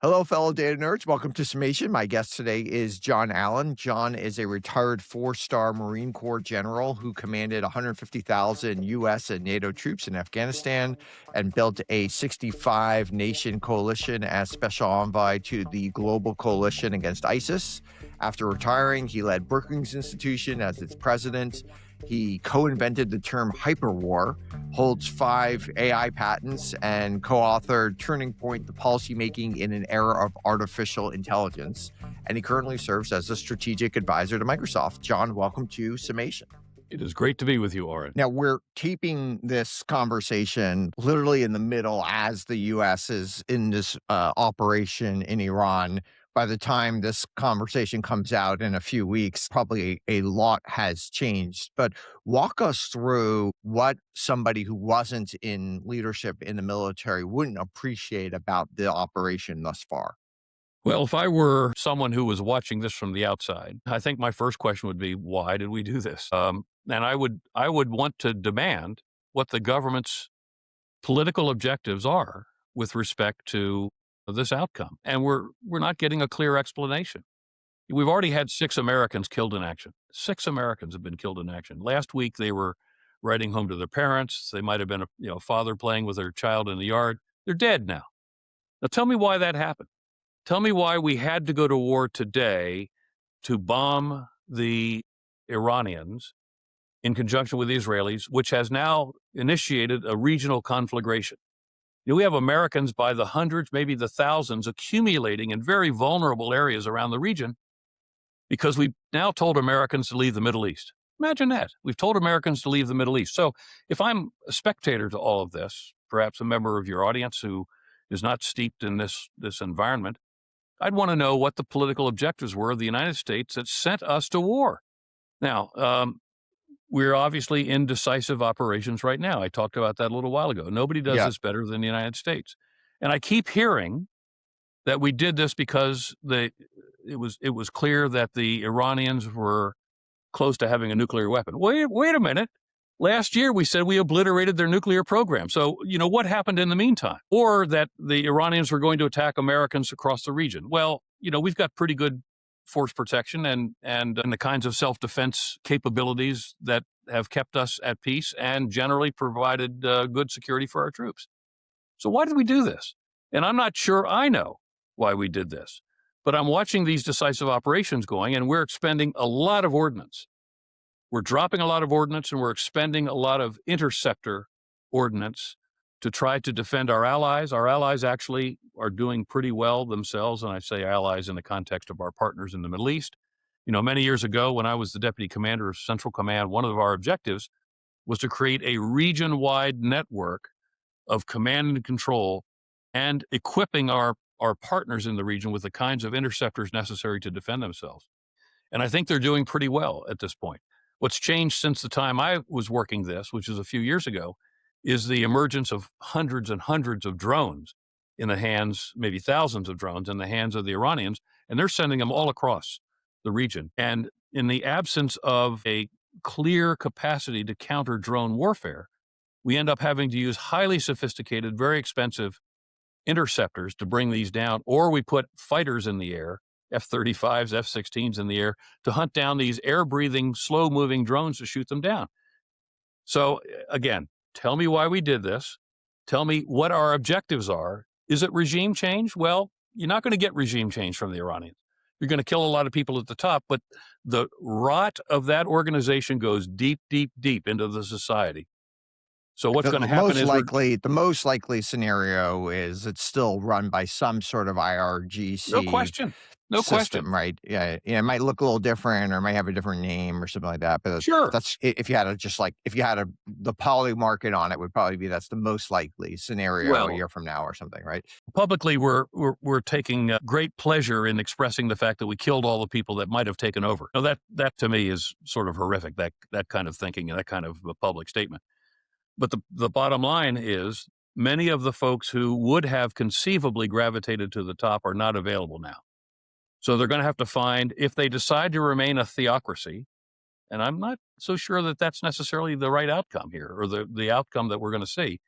Hello, fellow data nerds. Welcome to Summation. My guest today is John Allen. John is a retired four-star Marine Corps general who commanded 150,000 US and NATO troops in Afghanistan and built a 65-nation coalition as special envoy to the global coalition against ISIS. After retiring, he led Brookings Institution as its president. He co-invented the term Hyperwar, holds 5 AI patents, and co-authored Turning Point: The Policymaking in an Era of Artificial Intelligence. And he currently serves as a strategic advisor to Microsoft. John, welcome to Summation. It is great to be with you, Auren. Now, we're taping this conversation literally in the middle as the U.S. is in this operation in Iran. By the time this conversation comes out in a few weeks, probably a lot has changed. But walk us through what somebody who wasn't in leadership in the military wouldn't appreciate about the operation thus far. Well, if I were someone who was watching this from the outside, I think my first question would be, why did we do this? And I would want to demand what the government's political objectives are with respect to this outcome. And we're not getting a clear explanation. We've already had 6 Americans killed in action. 6 Americans have been killed in action. Last week, they were riding home to their parents. They might have been a father playing with their child in the yard. They're dead now. Now, tell me why that happened. Tell me why we had to go to war today to bomb the Iranians in conjunction with the Israelis, which has now initiated a regional conflagration. We have Americans by the hundreds, maybe the thousands, accumulating in very vulnerable areas around the region because we've now told Americans to leave the Middle East. Imagine that. We've told Americans to leave the Middle East. So if I'm a spectator to all of this, perhaps a member of your audience who is not steeped in this environment, I'd want to know what the political objectives were of the United States that sent us to war. Now, we're obviously in decisive operations right now. I talked about that a little while ago. Nobody does this better than the United States. And I keep hearing that we did this because it was clear that the Iranians were close to having a nuclear weapon. Wait a minute. Last year, we said we obliterated their nuclear program. So, what happened in the meantime? Or that the Iranians were going to attack Americans across the region. Well, we've got pretty good force protection and the kinds of self-defense capabilities that have kept us at peace and generally provided good security for our troops. So why did we do this? And I'm not sure I know why we did this, but I'm watching these decisive operations going, and we're expending a lot of ordnance. We're dropping a lot of ordnance, and we're expending a lot of interceptor ordnance to try to defend our allies. Our allies actually are doing pretty well themselves, and I say allies in the context of our partners in the Middle East. Many years ago, when I was the deputy commander of Central Command, one of our objectives was to create a region-wide network of command and control and equipping our partners in the region with the kinds of interceptors necessary to defend themselves. And I think they're doing pretty well at this point. What's changed since the time I was working this, which is a few years ago, is the emergence of hundreds and hundreds of drones in the hands, maybe thousands of drones in the hands of the Iranians, and they're sending them all across the region. And in the absence of a clear capacity to counter drone warfare, we end up having to use highly sophisticated, very expensive interceptors to bring these down, or we put fighters in the air, F-35s, F-16s in the air, to hunt down these air-breathing, slow-moving drones to shoot them down. So again, tell me why we did this. Tell me what our objectives are. Is it regime change? Well, you're not going to get regime change from the Iranians. You're going to kill a lot of people at the top, but the rot of that organization goes deep, deep, deep into the society. So what's going to happen is the most likely scenario is it's still run by some sort of IRGC. No system, question. Right? Yeah, it might look a little different, or it might have a different name, or something like that. But sure, that's if you had the poly market on it, would probably be that's the most likely scenario a year from now, or something, right? Publicly, we're taking great pleasure in expressing the fact that we killed all the people that might have taken over. Now that to me is sort of horrific. That kind of thinking and that kind of a public statement. But the bottom line is many of the folks who would have conceivably gravitated to the top are not available now. So they're going to have to find, if they decide to remain a theocracy, and I'm not so sure that that's necessarily the right outcome here, or the outcome that we're going to see,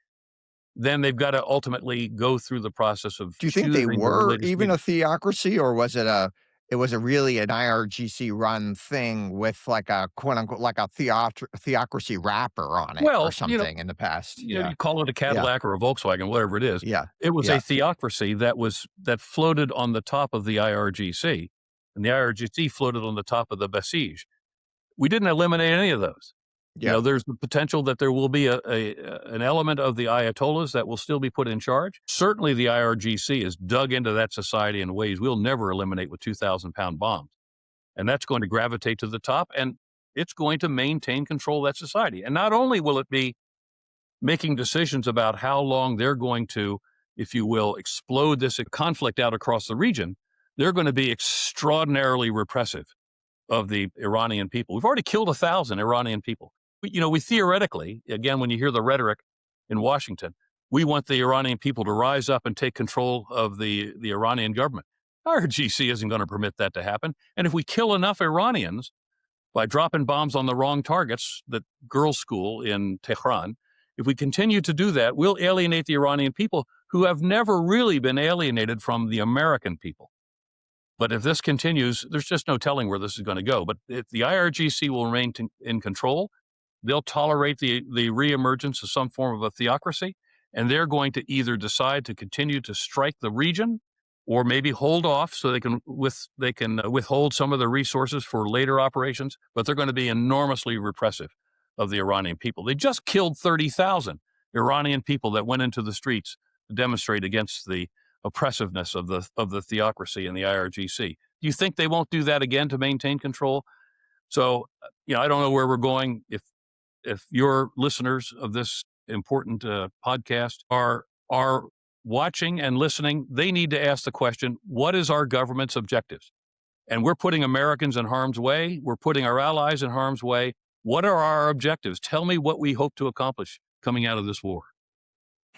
then they've got to ultimately go through the process of Do you think they choosing the were latest even leader. a theocracy, or was it was a really an IRGC run thing with like a quote unquote like a theocracy wrapper on it or Well, something in the past? Yeah. you call it a Yeah. Cadillac or a Volkswagen, whatever it is. Yeah. It was Yeah. a theocracy that floated on the top of the IRGC, and the IRGC floated on the top of the Basij. We didn't eliminate any of those. Yeah. There's the potential that there will be an element of the Ayatollahs that will still be put in charge. Certainly, the IRGC is dug into that society in ways we'll never eliminate with 2,000-pound bombs, and that's going to gravitate to the top, and it's going to maintain control of that society. And not only will it be making decisions about how long they're going to, if you will, explode this conflict out across the region, they're going to be extraordinarily repressive of the Iranian people. We've already killed 1,000 Iranian people. We theoretically, again, when you hear the rhetoric in Washington, we want the Iranian people to rise up and take control of the Iranian government. Our GC isn't going to permit that to happen. And if we kill enough Iranians by dropping bombs on the wrong targets, the girls' school in Tehran, if we continue to do that, we'll alienate the Iranian people who have never really been alienated from the American people. But if this continues, there's just no telling where this is going to go. But if the IRGC will remain in control, they'll tolerate the reemergence of some form of a theocracy, and they're going to either decide to continue to strike the region, or maybe hold off so they can withhold some of the resources for later operations. But they're going to be enormously repressive of the Iranian people. They just killed 30,000 Iranian people that went into the streets to demonstrate against the oppressiveness of the theocracy and the IRGC. Do you think they won't do that again to maintain control? So, I don't know where we're going. If your listeners of this important podcast are watching and listening, they need to ask the question: what is our government's objectives? And we're putting Americans in harm's way. We're putting our allies in harm's way. What are our objectives? Tell me what we hope to accomplish coming out of this war.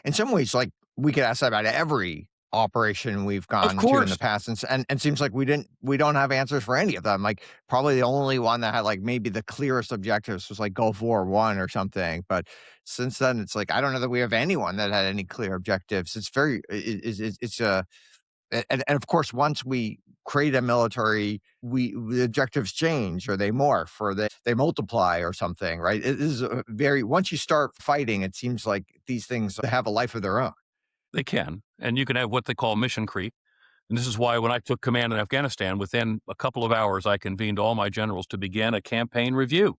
In some ways, like, we could ask that about every operation we've Of gone to in the course, past, and seems like we don't have answers for any of them. Like, probably the only one that had, like, maybe the clearest objectives was, like, Gulf War I or something, but since then, it's like, I don't know that we have anyone that had any clear objectives. It's very it's a and of course, once we create a military, the objectives change or they morph or they multiply or something, right? It is a very once you start fighting, it seems like these things have a life of their own. they can. And you can have what they call mission creep. And this is why when I took command in Afghanistan, within a couple of hours, I convened all my generals to begin a campaign review.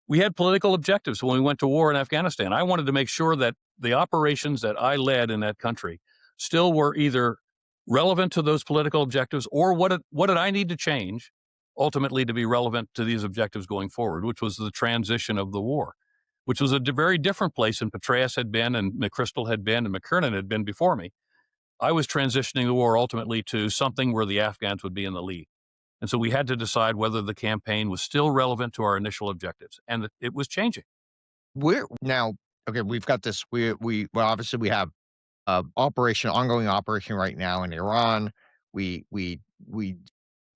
We had political objectives when we went to war in Afghanistan. I wanted to make sure that the operations that I led in that country still were either relevant to those political objectives, or what did I need to change ultimately to be relevant to these objectives going forward, which was the transition of the war, which was a very different place than Petraeus had been and McChrystal had been and McKernan had been before me. I was transitioning the war ultimately to something where the Afghans would be in the lead. And so we had to decide whether the campaign was still relevant to our initial objectives, and it was changing. We're now okay. We've got this. Well, obviously we have ongoing operation right now in Iran. We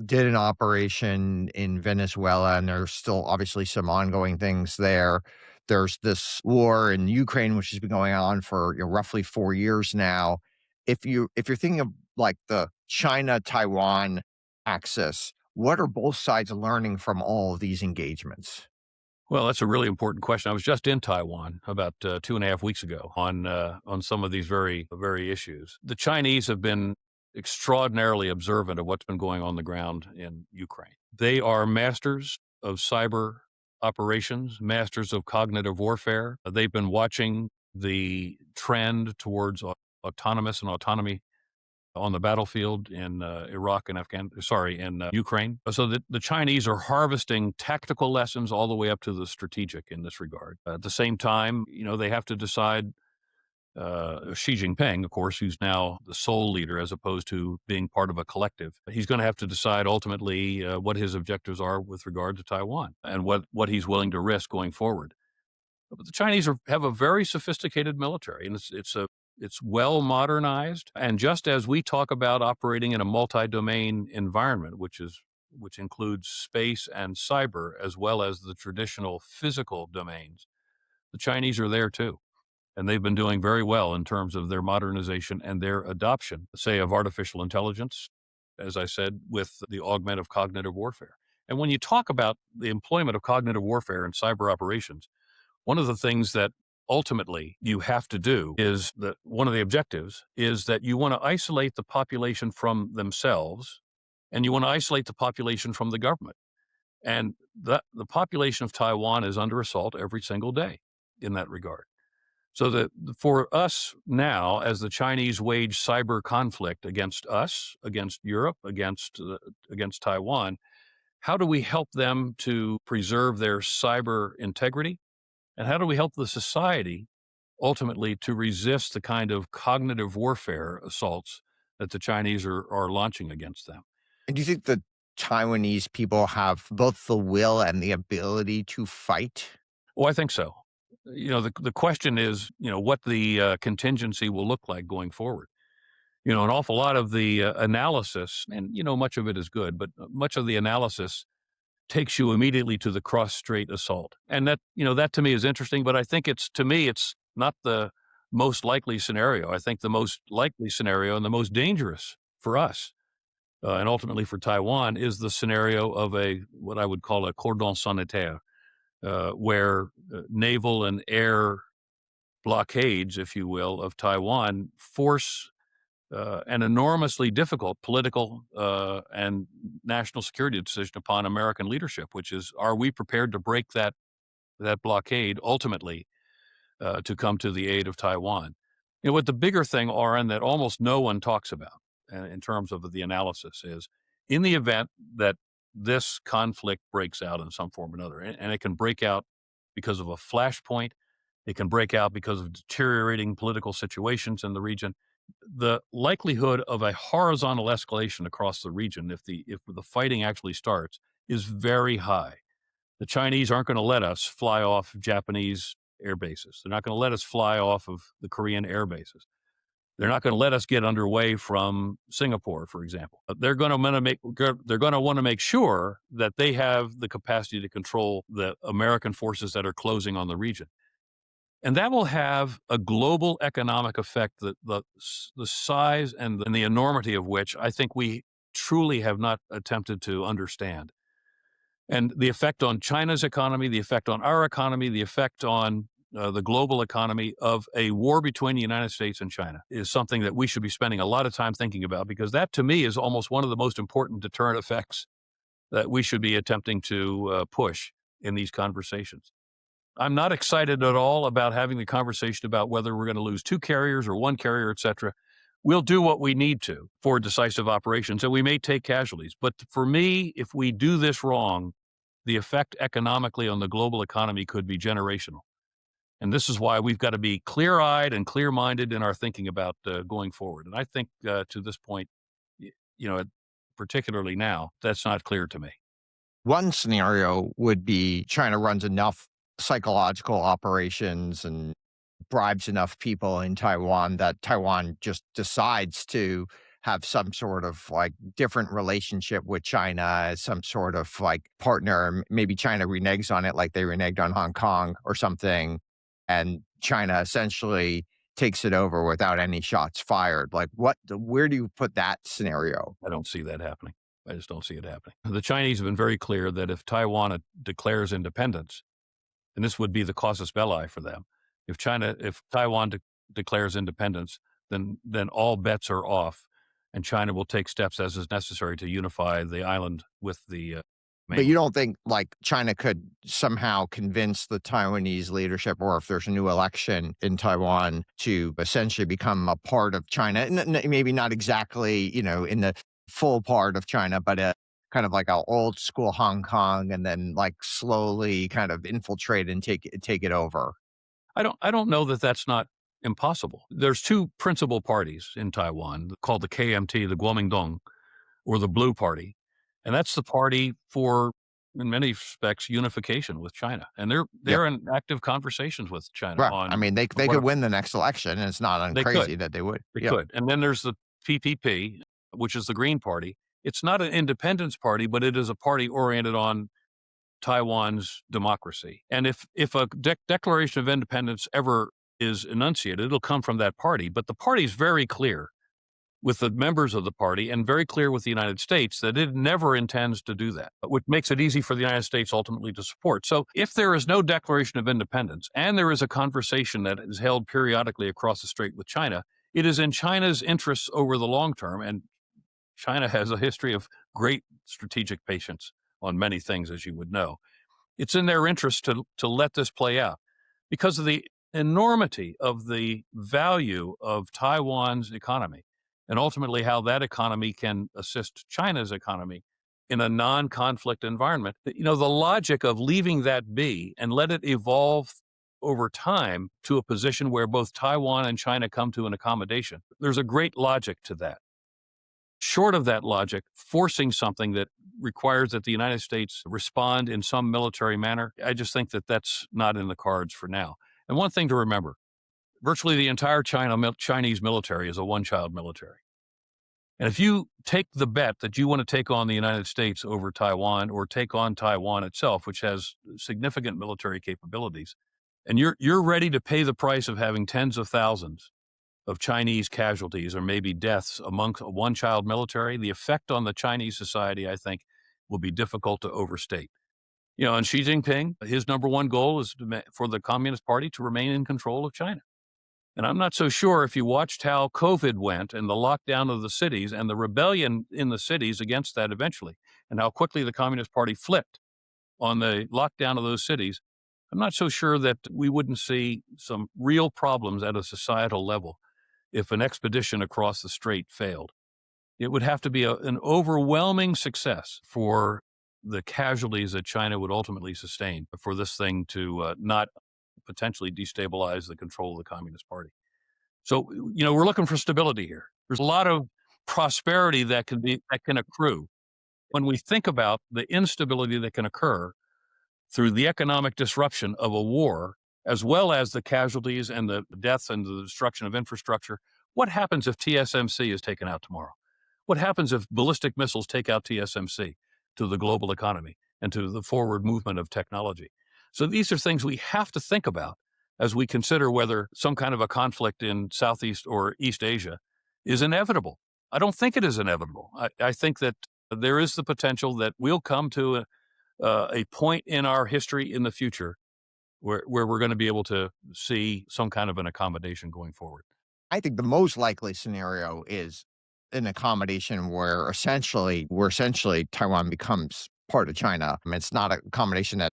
did an operation in Venezuela, and there's still obviously some ongoing things there. There's this war in Ukraine, which has been going on for roughly 4 years now. If you're thinking of like the China-Taiwan axis, what are both sides learning from all of these engagements? Well, that's a really important question. I was just in Taiwan about 2.5 weeks ago on some of these very, very issues. The Chinese have been extraordinarily observant of what's been going on the ground in Ukraine. They are masters of cyber operations, masters of cognitive warfare. They've been watching the trend towards autonomous and autonomy on the battlefield in Iraq and Ukraine. So the Chinese are harvesting tactical lessons all the way up to the strategic in this regard. At the same time, they have to decide. Xi Jinping, of course, who's now the sole leader as opposed to being part of a collective, he's going to have to decide ultimately what his objectives are with regard to Taiwan and what he's willing to risk going forward. But the Chinese have a very sophisticated military, and it's well modernized. And just as we talk about operating in a multi-domain environment, which includes space and cyber, as well as the traditional physical domains, the Chinese are there too. And they've been doing very well in terms of their modernization and their adoption, say, of artificial intelligence, as I said, with the augment of cognitive warfare. And when you talk about the employment of cognitive warfare in cyber operations, one of the things that ultimately you have to do is that one of the objectives is that you want to isolate the population from themselves and you want to isolate the population from the government. And the population of Taiwan is under assault every single day in that regard. So that for us now, as the Chinese wage cyber conflict against us, against Europe, against Taiwan, how do we help them to preserve their cyber integrity? And how do we help the society ultimately to resist the kind of cognitive warfare assaults that the Chinese are launching against them? And do you think the Taiwanese people have both the will and the ability to fight? Well, I think so. The question is, what the contingency will look like going forward. An awful lot of the analysis, and, much of it is good, but much of the analysis takes you immediately to the cross-strait assault. And that to me is interesting, but I think it's not the most likely scenario. I think the most likely scenario and the most dangerous for us, and ultimately for Taiwan, is the scenario of what I would call a Cordon Sanitaire, where naval and air blockades, if you will, of Taiwan force an enormously difficult political and national security decision upon American leadership, which is, are we prepared to break that blockade ultimately to come to the aid of Taiwan? What the bigger thing, Auren, that almost no one talks about in terms of the analysis is, in the event that this conflict breaks out in some form or another, and it can break out because of a flashpoint, it can break out because of deteriorating political situations in the region. The likelihood of a horizontal escalation across the region, if the fighting actually starts, is very high. The Chinese aren't going to let us fly off Japanese air bases. They're not going to let us fly off of the Korean air bases. They're not going to let us get underway from Singapore, for example. They're going to want to make sure that they have the capacity to control the American forces that are closing on the region. And that will have a global economic effect, the size and the enormity of which I think we truly have not attempted to understand. And the effect on China's economy, the effect on our economy, the effect on the global economy of a war between the United States and China is something that we should be spending a lot of time thinking about, because that, to me, is almost one of the most important deterrent effects that we should be attempting to push in these conversations. I'm not excited at all about having the conversation about whether we're going to lose 2 carriers or 1 carrier, et cetera. We'll do what we need to for decisive operations, and we may take casualties. But for me, if we do this wrong, the effect economically on the global economy could be generational. And this is why we've got to be clear-eyed and clear-minded in our thinking about going forward. And I think to this point, particularly now, that's not clear to me. One scenario would be China runs enough psychological operations and bribes enough people in Taiwan that Taiwan just decides to have some sort of like different relationship with China as some sort of like partner. Maybe China reneges on it like they reneged on Hong Kong or something. And China essentially takes it over without any shots fired. Like where do you put that scenario? I don't see that happening. I just don't see it happening. The Chinese have been very clear that if Taiwan declares independence, and this would be the casus belli for them, if Taiwan declares independence, then all bets are off, and China will take steps as is necessary to unify the island with the But you don't think like China could somehow convince the Taiwanese leadership, or if there's a new election in Taiwan, to essentially become a part of China? Maybe not exactly, in the full part of China, but kind of like an old school Hong Kong, and then like slowly kind of infiltrate and take it over. I don't know that that's not impossible. There's 2 principal parties in Taiwan called the KMT, the Kuomintang, or the Blue Party. And that's the party for, in many respects, unification with China. And Yep. they're in active conversations with China Right. on. I mean, they could win the next election, and it's not They uncrazy could. that they would. They Yep. could. And then there's the PPP, which is the Green Party. It's not an independence party, but it is a party oriented on Taiwan's democracy. And if a declaration of independence ever is enunciated, it'll come from that party. But the party is very clear with the members of the party and very clear with the United States that it never intends to do that, which makes it easy for the United States ultimately to support. So if there is no declaration of independence and there is a conversation that is held periodically across the strait with China, it is in China's interests over the long term. And China has a history of great strategic patience on many things, as you would know. It's in their interest to let this play out because of the enormity of the value of Taiwan's economy and ultimately how that economy can assist China's economy in a non-conflict environment. The logic of leaving that be and let it evolve over time to a position where both Taiwan and China come to an accommodation. There's a great logic to that. Short of that logic, forcing something that requires that the United States respond in some military manner, I just think that that's not in the cards for now. And one thing to remember, virtually the entire Chinese military is a one-child military. And if you take the bet that you want to take on the United States over Taiwan or take on Taiwan itself, which has significant military capabilities, and you're ready to pay the price of having tens of thousands of Chinese casualties or maybe deaths amongst a one-child military, the effect on the Chinese society, I think, will be difficult to overstate. And Xi Jinping, his number one goal is for the Communist Party to remain in control of China. And I'm not so sure if you watched how COVID went and the lockdown of the cities and the rebellion in the cities against that eventually, and how quickly the Communist Party flipped on the lockdown of those cities, I'm not so sure that we wouldn't see some real problems at a societal level if an expedition across the strait failed. It would have to be an overwhelming success for the casualties that China would ultimately sustain for this thing to not potentially destabilize the control of the Communist Party. So, we're looking for stability here. There's a lot of prosperity that can accrue. When we think about the instability that can occur through the economic disruption of a war, as well as the casualties and the deaths and the destruction of infrastructure, what happens if TSMC is taken out tomorrow? What happens if ballistic missiles take out TSMC to the global economy and to the forward movement of technology? So these are things we have to think about as we consider whether some kind of a conflict in Southeast or East Asia is inevitable. I don't think it is inevitable. I think that there is the potential that we'll come to a point in our history in the future where we're going to be able to see some kind of an accommodation going forward. I think the most likely scenario is an accommodation where essentially Taiwan becomes part of China. I mean, it's not a combination that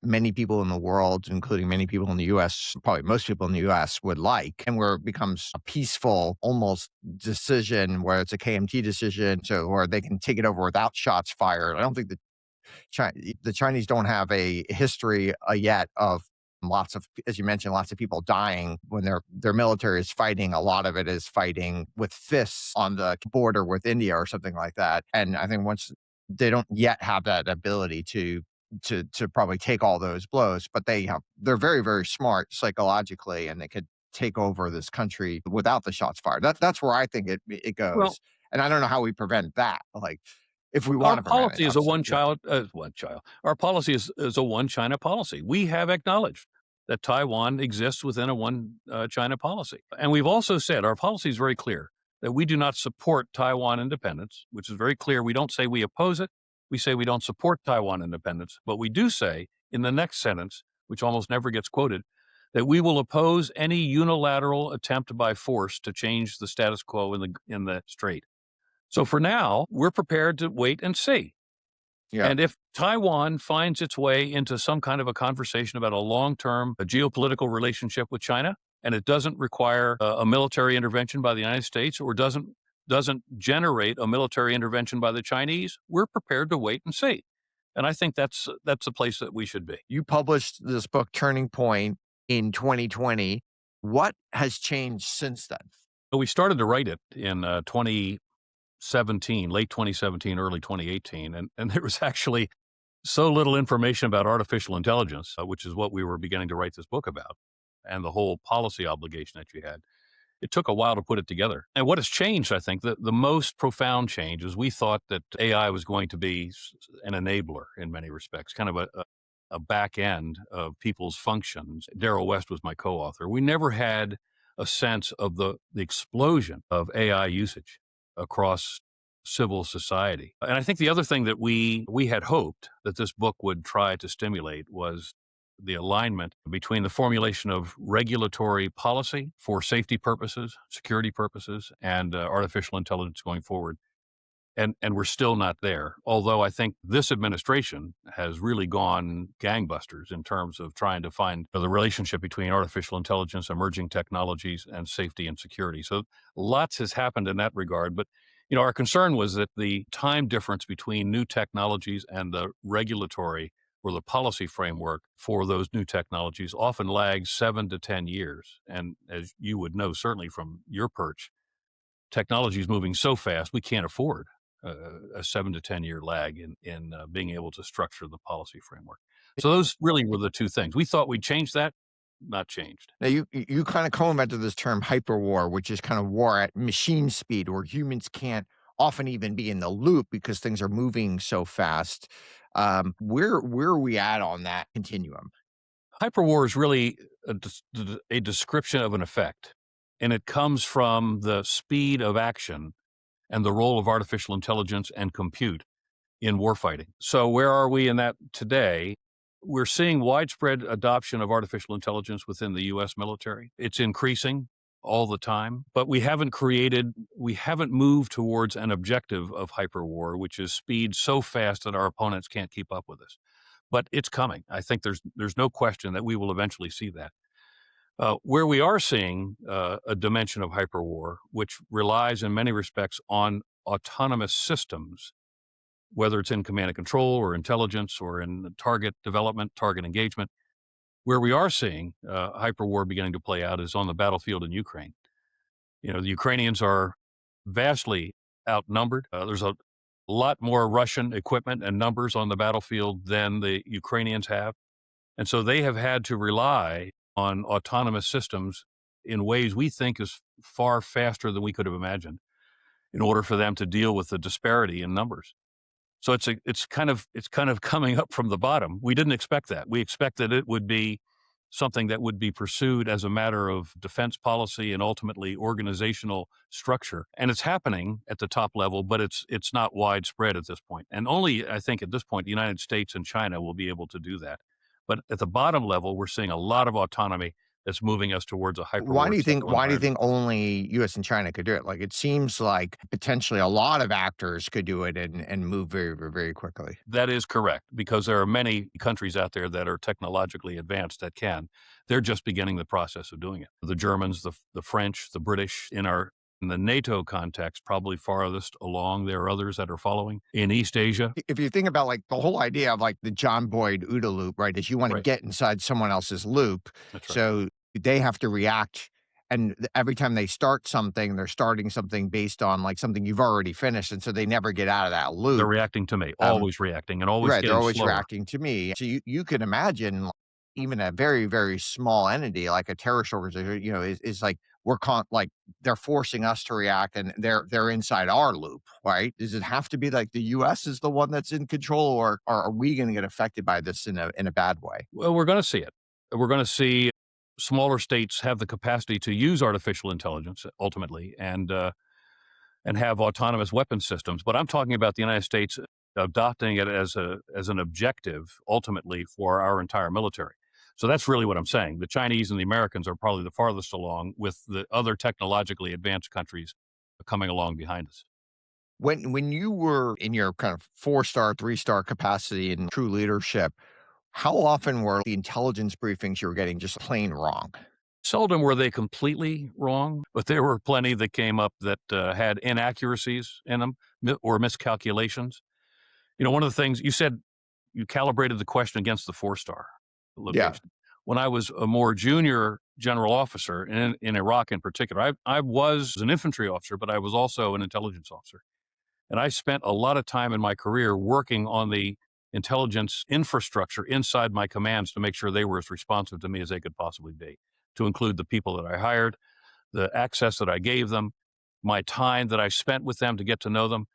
many people in the world, including many people in the US, probably most people in the US would like, and where it becomes a peaceful, almost decision where it's a KMT decision, so where they can take it over without shots fired. I don't think the Chinese don't have a history yet of lots of, as you mentioned, lots of people dying when their military is fighting. A lot of it is fighting with fists on the border with India or something like that. And I think once they don't yet have that ability to probably take all those blows, but they're very, very smart psychologically, and they could take over this country without the shots fired. That's where I think it goes. Well, and I don't know how we prevent that. Like, if we our want to prevent policy it, is a obviously. one child. Our policy is a one China policy. We have acknowledged that Taiwan exists within a one China policy. And we've also said our policy is very clear that we do not support Taiwan independence, which is very clear. We don't say we oppose it. We say we don't support Taiwan independence, but we do say in the next sentence, which almost never gets quoted, that we will oppose any unilateral attempt by force to change the status quo in the strait. So for now, we're prepared to wait and see. Yeah. And if Taiwan finds its way into some kind of a conversation about a long-term geopolitical relationship with China, and it doesn't require a military intervention by the United States or doesn't generate a military intervention by the Chinese, we're prepared to wait and see. And I think that's the place that we should be. You published this book, Turning Point, in 2020. What has changed since then? We started to write it in 2017, late 2017, early 2018. And there was actually so little information about artificial intelligence, which is what we were beginning to write this book about, and the whole policy obligation that you had. It took a while to put it together. And what has changed, I think, the most profound change is we thought that AI was going to be an enabler in many respects, kind of a back end of people's functions. Darrell West was my co-author. We never had a sense of the explosion of AI usage across civil society. And I think the other thing that we had hoped that this book would try to stimulate was the alignment between the formulation of regulatory policy for safety purposes, security purposes, and artificial intelligence going forward. And we're still not there. Although I think this administration has really gone gangbusters in terms of trying to find the relationship between artificial intelligence, emerging technologies, and safety and security. So lots has happened in that regard. But our concern was that the time difference between new technologies and the regulatory or the policy framework for those new technologies often lags 7 to 10 years. And as you would know, certainly from your perch, technology is moving so fast, we can't afford a 7 to 10 year lag in being able to structure the policy framework. So those really were the two things. We thought we'd change that, not changed. Now, you kind of commented this term hyperwar, which is kind of war at machine speed, where humans can't often even be in the loop because things are moving so fast. Where are we at on that continuum? Hyperwar is really a description of an effect, and it comes from the speed of action and the role of artificial intelligence and compute in warfighting. So where are we in that today? We're seeing widespread adoption of artificial intelligence within the U.S. military. It's increasing all the time, but we haven't moved towards an objective of hyperwar, which is speed so fast that our opponents can't keep up with us. But it's coming. I think there's no question that we will eventually see that. Where we are seeing a dimension of hyperwar, which relies in many respects on autonomous systems, whether it's in command and control or intelligence or in target development, target engagement, where we are seeing hyperwar beginning to play out is on the battlefield in Ukraine. The Ukrainians are vastly outnumbered. There's a lot more Russian equipment and numbers on the battlefield than the Ukrainians have. And so they have had to rely on autonomous systems in ways we think is far faster than we could have imagined in order for them to deal with the disparity in numbers. So it's kind of coming up from the bottom. We didn't expect that. We expect that it would be something that would be pursued as a matter of defense policy and ultimately organizational structure. And it's happening at the top level, but it's not widespread at this point. And only, I think, at this point, the United States and China will be able to do that. But at the bottom level, we're seeing a lot of autonomy that's moving us towards a Why do you think environment. only US and China could do it? Like, it seems like potentially a lot of actors could do it and move very, very, very quickly. That is correct, because there are many countries out there that are technologically advanced that can. They're just beginning the process of doing it. The Germans, the French, the British, in the NATO context, probably farthest along. There are others that are following. In East Asia. If you think about, like, the whole idea of, like, the John Boyd OODA loop, right, is you wanna Right. get inside someone else's loop. That's right. So they have to react, and every time they start something, they're starting something based on, like, something you've already finished, and so they never get out of that loop. They're reacting to me, always reacting and always Right, they're getting always slower. reacting to me. So you can imagine, like, even a very, very small entity, like a terrorist organization, is like, like, they're forcing us to react, and they're inside our loop, right? Does it have to be like the US is the one that's in control, or are we gonna get affected by this in a bad way? Well, we're going to see it. We're going to see smaller states have the capacity to use artificial intelligence ultimately and have autonomous weapon systems. But I'm talking about the United States adopting it as an objective ultimately for our entire military. So that's really what I'm saying. The Chinese and the Americans are probably the farthest along, with the other technologically advanced countries coming along behind us. When you were in your kind of 4-star, 3-star capacity in true leadership, how often were the intelligence briefings you were getting just plain wrong? Seldom were they completely wrong, but there were plenty that came up that had inaccuracies in them or miscalculations. One of the things you said, you calibrated the question against the 4-star Yeah. location. When I was a more junior general officer in Iraq in particular, I was an infantry officer, but I was also an intelligence officer. And I spent a lot of time in my career working on the intelligence infrastructure inside my commands to make sure they were as responsive to me as they could possibly be, to include the people that I hired, the access that I gave them, my time that I spent with them to get to know them.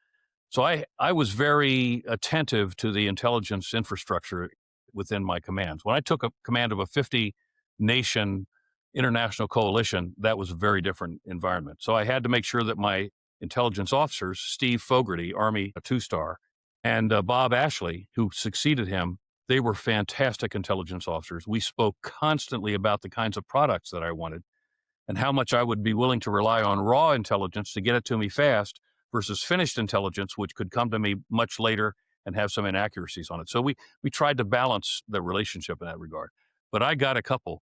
So I was very attentive to the intelligence infrastructure within my commands. When I took a command of a 50-nation international coalition, that was a very different environment. So I had to make sure that my intelligence officers, Steve Fogarty, Army 2-star, and Bob Ashley, who succeeded him, they were fantastic intelligence officers. We spoke constantly about the kinds of products that I wanted and how much I would be willing to rely on raw intelligence to get it to me fast versus finished intelligence, which could come to me much later and have some inaccuracies on it. So we tried to balance the relationship in that regard. But I got a couple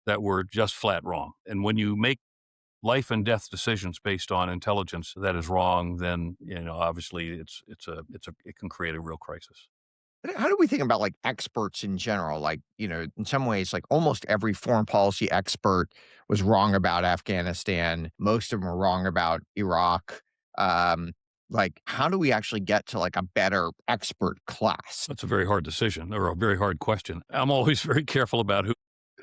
that were just flat wrong. And when you make life and death decisions based on intelligence that is wrong, then obviously it can create a real crisis. But how do we think about like experts in general? Like, in some ways, like almost every foreign policy expert was wrong about Afghanistan. Most of them were wrong about Iraq. Um, like, how do we actually get to like a better expert class? That's a very hard decision or a very hard question. I'm always very careful about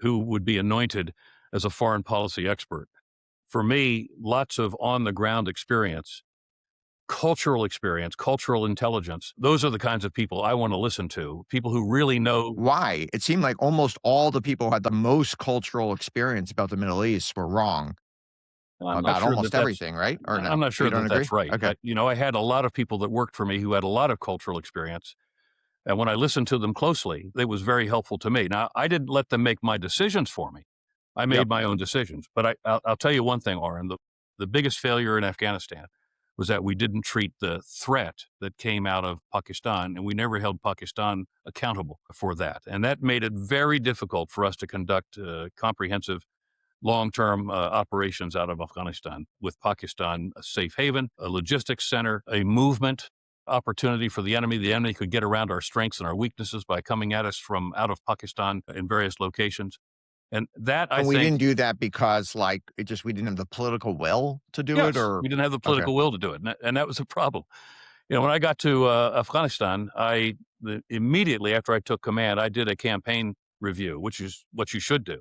who would be anointed as a foreign policy expert. For me, lots of on the ground experience, cultural intelligence. Those are the kinds of people I want to listen to. People who really know. Why? It seemed like almost all the people who had the most cultural experience about the Middle East were wrong I'm not about sure almost everything, right? Or no? I'm not sure You don't that agree? that's right. Okay. I had a lot of people that worked for me who had a lot of cultural experience. And when I listened to them closely, it was very helpful to me. Now, I didn't let them make my decisions for me. I Yep. made my own decisions. But I'll tell you one thing, Auren, the biggest failure in Afghanistan was that we didn't treat the threat that came out of Pakistan, and we never held Pakistan accountable for that. And that made it very difficult for us to conduct comprehensive long-term operations out of Afghanistan, with Pakistan a safe haven, a logistics center, a movement opportunity for the enemy. The enemy could get around our strengths and our weaknesses by coming at us from out of Pakistan in various locations. And that, I And we think, didn't do that because, like, we didn't have the political will to do it, yes, or we didn't have the okay. political will to do it. And that was a problem. When I got to Afghanistan, immediately after I took command, I did a campaign review, which is what you should do.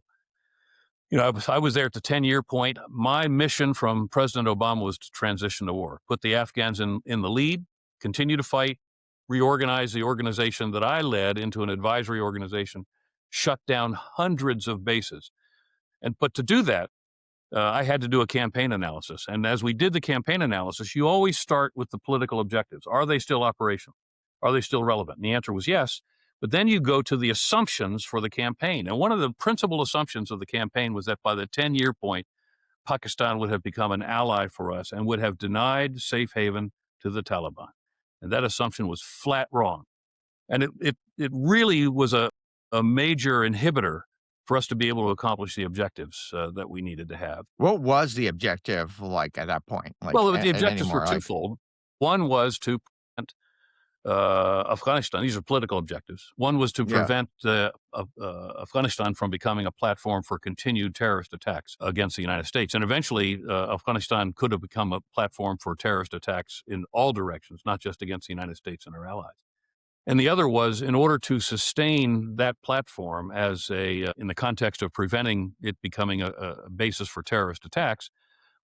I was there at the 10-year point. My mission from President Obama was to transition to war, put the Afghans in the lead, continue to fight, reorganize the organization that I led into an advisory organization, shut down hundreds of bases. But to do that, I had to do a campaign analysis. And as we did the campaign analysis, you always start with the political objectives. Are they still operational? Are they still relevant? And the answer was yes. But then you go to the assumptions for the campaign. And one of the principal assumptions of the campaign was that by the 10-year point, Pakistan would have become an ally for us and would have denied safe haven to the Taliban. And that assumption was flat wrong. And it really was a major inhibitor for us to be able to accomplish the objectives that we needed to have. What was the objective like at that point? Like, Well, the and objectives were anymore, like, twofold. One was to prevent Afghanistan. These are political objectives. One was to yeah. prevent Afghanistan from becoming a platform for continued terrorist attacks against the United States. And eventually, Afghanistan could have become a platform for terrorist attacks in all directions, not just against the United States and our allies. And the other was, in order to sustain that platform as in the context of preventing it becoming a basis for terrorist attacks,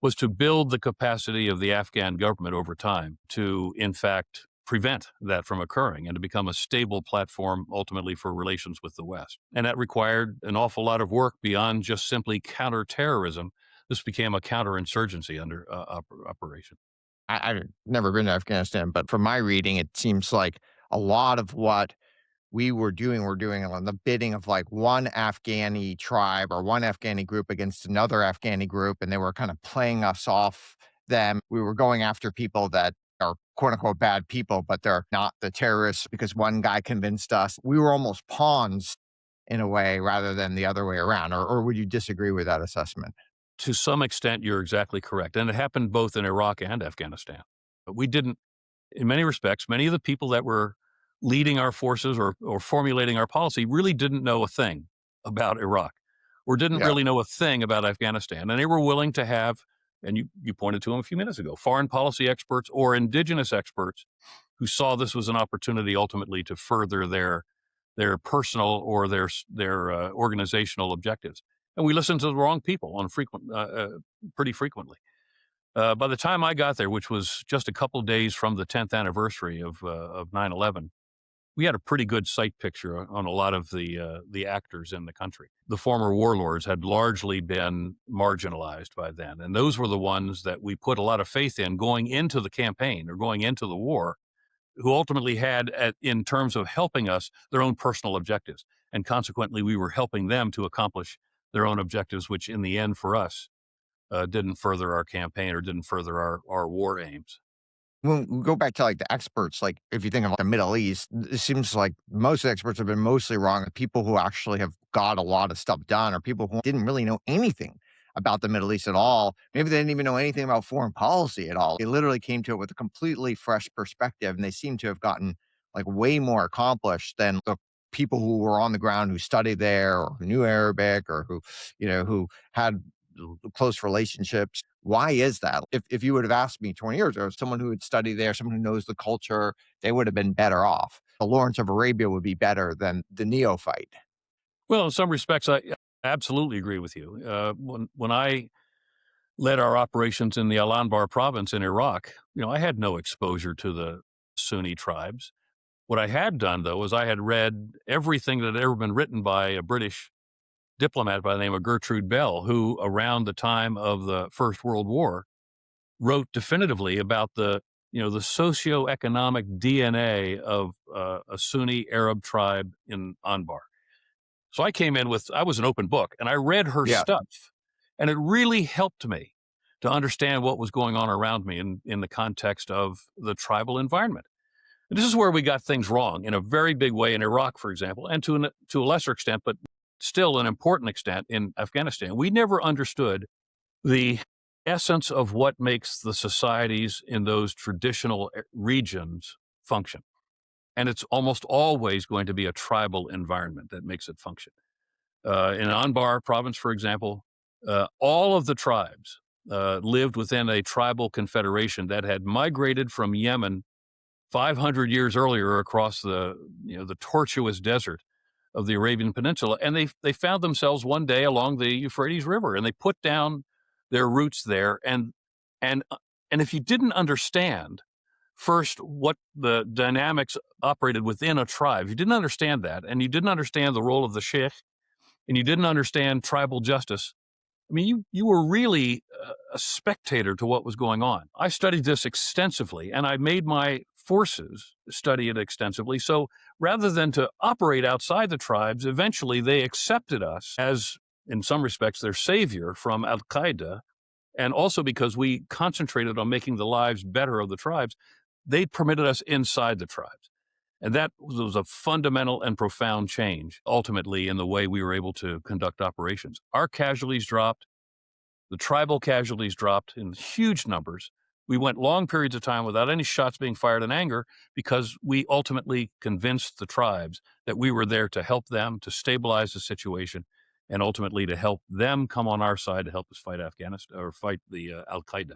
was to build the capacity of the Afghan government over time to, in fact, prevent that from occurring and to become a stable platform ultimately for relations with the West. And that required an awful lot of work beyond just simply counterterrorism. This became a counterinsurgency under operation. I've never been to Afghanistan, but from my reading, it seems like a lot of what we're doing on the bidding of like one Afghani tribe or one Afghani group against another Afghani group, and they were kind of playing us off them. We were going after people that are quote unquote bad people, but they're not the terrorists because one guy convinced us. We were almost pawns in a way rather than the other way around. Or would you disagree with that assessment? To some extent, you're exactly correct. And it happened both in Iraq and Afghanistan. But we didn't, in many respects, many of the people that were leading our forces or formulating our policy really didn't know a thing about Iraq or didn't Yeah. really know a thing about Afghanistan. And they were willing to have, and you pointed to them a few minutes ago, foreign policy experts or indigenous experts who saw this was an opportunity ultimately to further their personal or their organizational objectives. And we listened to the wrong people pretty frequently. By the time I got there, which was just a couple days from the 10th anniversary of 9/11, we had a pretty good sight picture on a lot of the actors in the country. The former warlords had largely been marginalized by then, and those were the ones that we put a lot of faith in going into the campaign or going into the war, who ultimately had, in terms of helping us, their own personal objectives. And consequently, we were helping them to accomplish their own objectives, which in the end for us didn't further our campaign or didn't further our war aims. When we go back to, like, the experts, like, if you think of the Middle East, it seems like most of the experts have been mostly wrong. The people who actually have got a lot of stuff done are people who didn't really know anything about the Middle East at all. Maybe they didn't even know anything about foreign policy at all. They literally came to it with a completely fresh perspective, and they seem to have gotten, like, way more accomplished than the people who were on the ground who studied there or who knew Arabic or who, who had close relationships. Why is that? If you would have asked me 20 years ago, someone who had studied there, someone who knows the culture, they would have been better off. The Lawrence of Arabia would be better than the neophyte. Well, in some respects, I absolutely agree with you. When I led our operations in the Anbar province in Iraq, I had no exposure to the Sunni tribes. What I had done, though, is I had read everything that had ever been written by a British diplomat by the name of Gertrude Bell, who, around the time of the First World War, wrote definitively about the socioeconomic DNA of a Sunni Arab tribe in Anbar. So I was an open book, and I read her Yeah. stuff, and it really helped me to understand what was going on around me in the context of the tribal environment. And this is where we got things wrong in a very big way in Iraq, for example, and to a lesser extent, but still an important extent in Afghanistan. We never understood the essence of what makes the societies in those traditional regions function. And it's almost always going to be a tribal environment that makes it function. In Anbar province, for example, all of the tribes lived within a tribal confederation that had migrated from Yemen 500 years earlier across the tortuous desert of the Arabian Peninsula, and they found themselves one day along the Euphrates River, and they put down their roots there. And if you didn't understand first what the dynamics operated within a tribe, you didn't understand that, and you didn't understand the role of the sheikh, and you didn't understand tribal justice. I mean, you were really a spectator to what was going on. I studied this extensively, and I made my forces study it extensively. So rather than to operate outside the tribes, eventually they accepted us as, in some respects, their savior from Al Qaeda. And also because we concentrated on making the lives better of the tribes, they permitted us inside the tribes. And that was a fundamental and profound change, ultimately, in the way we were able to conduct operations. Our casualties dropped. The tribal casualties dropped in huge numbers. We went long periods of time without any shots being fired in anger because we ultimately convinced the tribes that we were there to help them, to stabilize the situation, and ultimately to help them come on our side to help us fight Afghanistan or fight the Al Qaeda.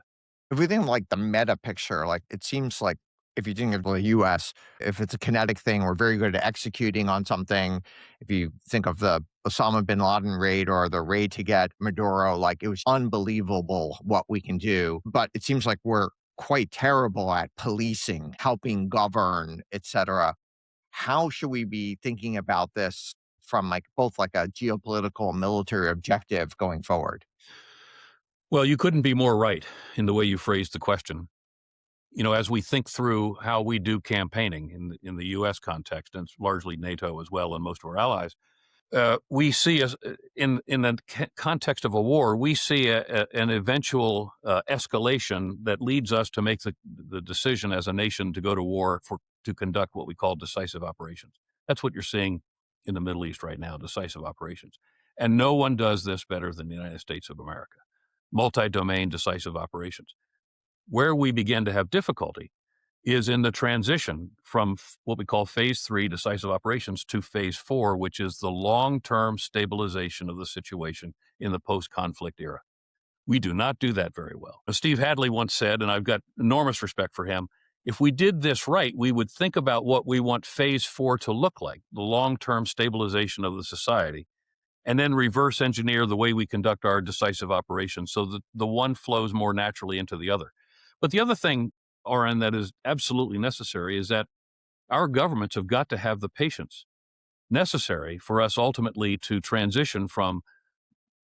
If we think of, like, the meta picture, like, it seems like if you think of the US, if it's a kinetic thing, we're very good at executing on something. If you think of the Osama bin Laden raid or the raid to get Maduro, like, it was unbelievable what we can do. But it seems like we're quite terrible at policing, helping govern, etc. How should we be thinking about this from, like, both like a geopolitical and military objective going forward? Well, you couldn't be more right in the way you phrased the question. As we think through how we do campaigning in the U.S. context, and it's largely NATO as well, and most of our allies, we see in the context of a war, we see an eventual escalation that leads us to make the decision as a nation to go to war to conduct what we call decisive operations. That's what you're seeing in the Middle East right now, decisive operations. And no one does this better than the United States of America. Multi-domain decisive operations. Where we begin to have difficulty is in the transition from what we call phase 3 decisive operations to phase 4, which is the long-term stabilization of the situation in the post-conflict era. We do not do that very well. As Steve Hadley once said, and I've got enormous respect for him, if we did this right, we would think about what we want phase 4 to look like, the long-term stabilization of the society, and then reverse engineer the way we conduct our decisive operations so that the one flows more naturally into the other. But the other thing, Auren, that is absolutely necessary is that Our governments have got to have the patience necessary for us ultimately to transition from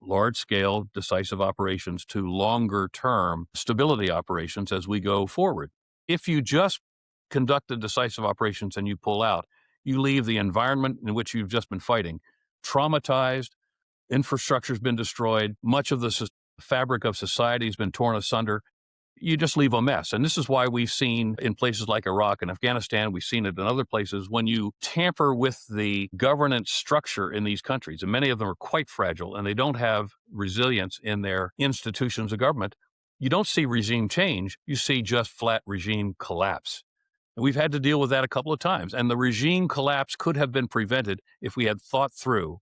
large-scale decisive operations to longer-term stability operations as we go forward. If you just conduct the decisive operations and you pull out, you leave the environment in which you've just been fighting traumatized, infrastructure's been destroyed, much of the fabric of society has been torn asunder. You just leave a mess. And this is why we've seen in places like Iraq and Afghanistan, we've seen it in other places, when you tamper with the governance structure in these countries, and many of them are quite fragile and they don't have resilience in their institutions of government, you don't see regime change, you see just flat regime collapse. And we've had to deal with that a couple of times. And the regime collapse could have been prevented if we had thought through